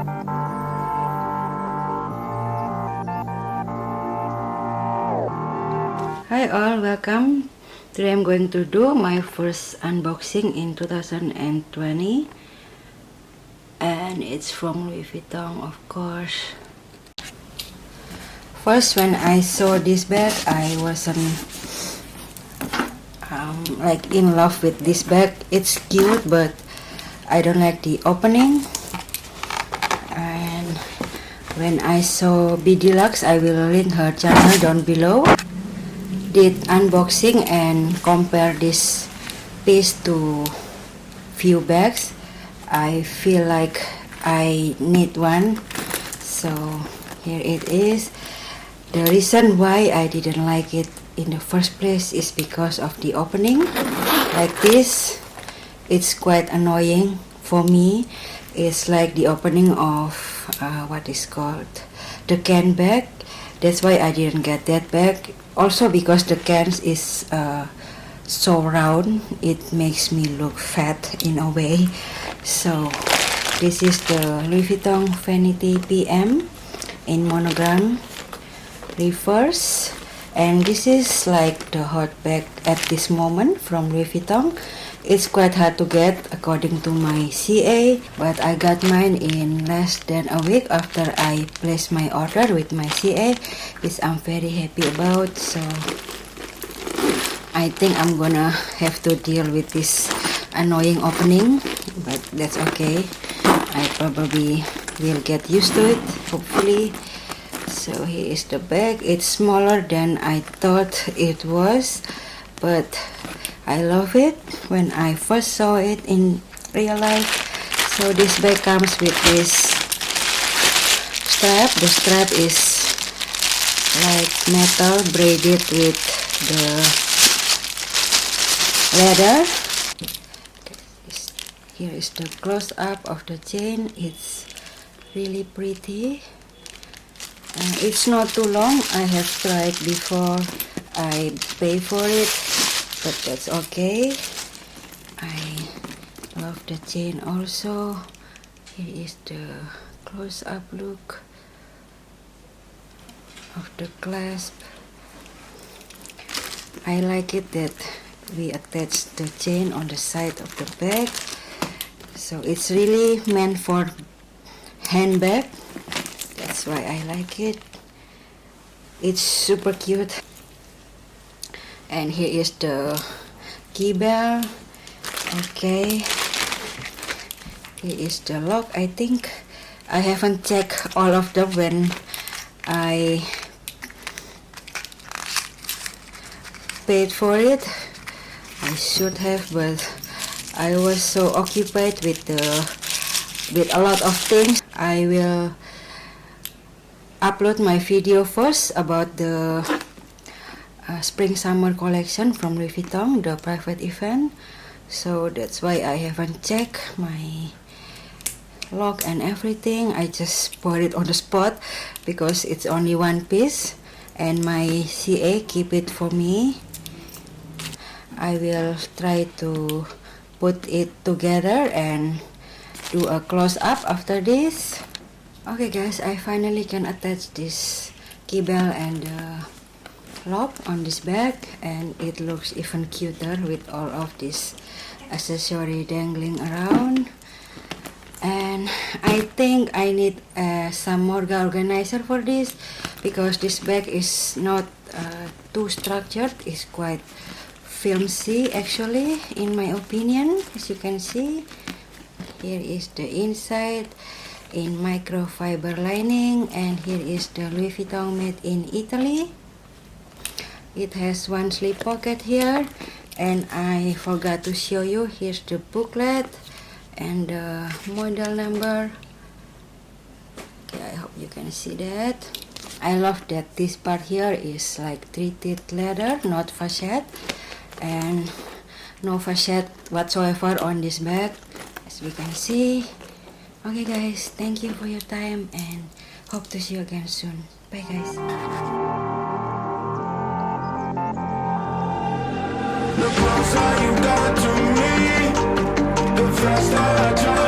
Hi all, welcome. Today I'm going to do my first unboxing in 2020, and it's from Louis Vuitton, of course. First, when I saw this bag, I wasn't like in love with this bag. It's cute, but I don't like the opening. And when I saw BD Luxe, I will link her channel down below. Did unboxing and compare this piece to few bags. I feel like I need one, so here it is. The reason why I didn't like it in the first place is because of the opening. Like this, it's quite annoying for me. It's like the opening of what is called the can bag. That's why I didn't get that bag. Also because the cans is so round, it makes me look fat in a way. So this is the Louis Vuitton Vanity PM in monogram reverse, and this is like the hot bag at this moment from Louis Vuitton. It's quite hard to get according to my CA, but I got mine in less than a week after I placed my order with my CA, which I'm very happy about. So I think I'm gonna have to deal with this annoying opening, but that's okay. I probably will get used to it, hopefully. So here is the bag. It's smaller than I thought it was, but I love it when I first saw it in real life. So this bag comes with this strap. The strap is like metal braided with the leather. Here is the close-up of the chain. It's really pretty. It's not too long. I have tried before I pay for it, but that's okay. I love the chain also. Here is the close-up look of the clasp. I like it that we attach the chain on the side of the bag, so it's really meant for handbag. That's why I like it. It's super cute. And here is the key bell. Okay, here is the lock. I think I haven't checked all of them when I paid for it. I should have, but I was so occupied with a lot of things. I will upload my video first about the spring summer collection from Louis Vuitton, the private event. So that's why I haven't checked my lock and everything. I just bought it on the spot because it's only one piece and my CA keep it for me. I will try to put it together and do a close-up after this. Okay guys, I finally can attach this key bell and lock on this bag, and it looks even cuter with all of this accessory dangling around. And I think I need some more organizer for this, because this bag is not too structured. It's quite flimsy actually, in my opinion. As you can see, here is the inside in microfiber lining, and here is the Louis Vuitton made in Italy. It has one slip pocket here, and I forgot to show you. Here's the booklet and the model number. Okay, I hope you can see that. I love that this part here is like treated leather, not facette, and no facette whatsoever on this bag, as we can see. Okay guys, thank you for your time and hope to see you again soon. Bye guys. The closer you got to me, the faster I try.